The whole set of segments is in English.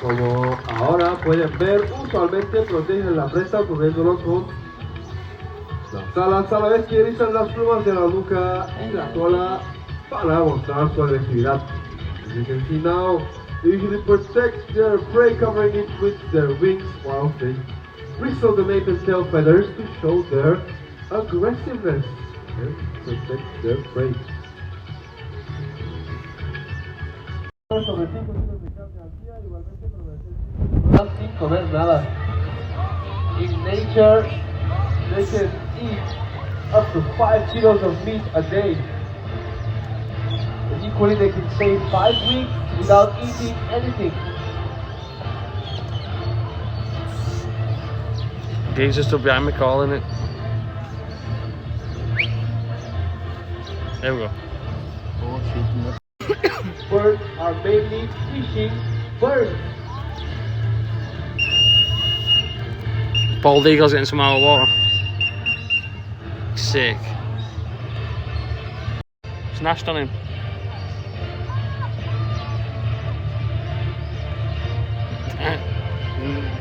Como ahora pueden ver, usualmente protegen la presa cubriéndolo con las alas, a la vez que erizan las plumas de la nuca y la cola para mostrar su agresividad. As you can see now, they usually protect their prey, covering it with their wings while they bristle the nape and tail feathers to show their aggressiveness and protect their prey. Sobre 5 kilos de carne al día, igualmente permanecen sin comer nada. In nature, they can eat up to 5 kilos of meat a day. And equally, they can stay 5 weeks without eating anything. Gabe's just up behind me calling it. There we go. Birds are mainly fishing birds. Bald eagle's getting some out of water. Sick. Snatched on him.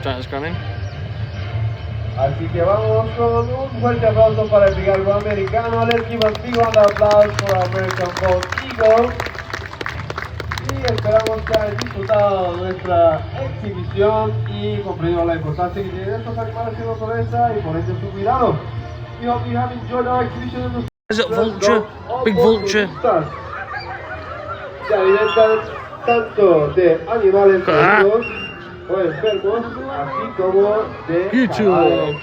That's gone in. Así que vamos con un fuerte aplauso para el galgo americano. Let's give a big round of applause for our American Bald Eagle. Y esperamos que hayan disfrutado nuestra exhibición y comprendido la importancia que tienen estos animales en naturaleza y por ende su cuidado. We hope you have enjoyed our exhibition in the Is it a vulture? Big vulture. Se alimentan tanto de animales muertos o enfermos, así como de cadáveres.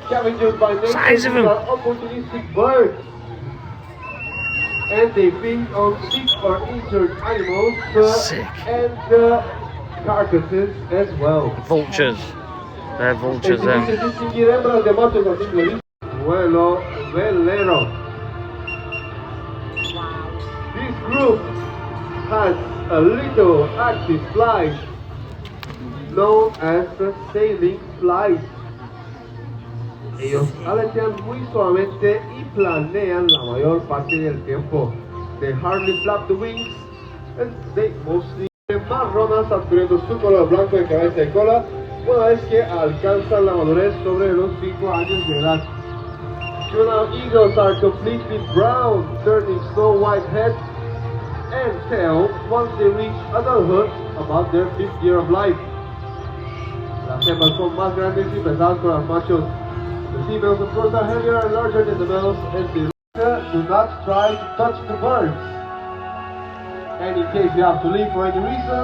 Scavengers by Size of nature him. are opportunistic birds, and they feed on sick or injured animals Sick. and carcasses as well. Vultures. They're vultures, Es difícil distinguir hembras de machos a simple vista. Vuelo velero. This group has a little active flight known as the sailing flight. Ellos aletean muy suavemente y planean la mayor parte del tiempo. They hardly flap the wings and they mostly marronas, adquiriendo su color blanco de cabeza y cola una vez que alcanzan la madurez sobre los 5 años de edad. Juvenile eagles are completely brown, turning snow white head and tail once they reach adulthood, about their 5th year of life. Las hembras son más grandes y pesadas que los machos. The females, of course, are heavier and larger than the males, and they do not try to touch the birds. And in case you have to leave for any reason,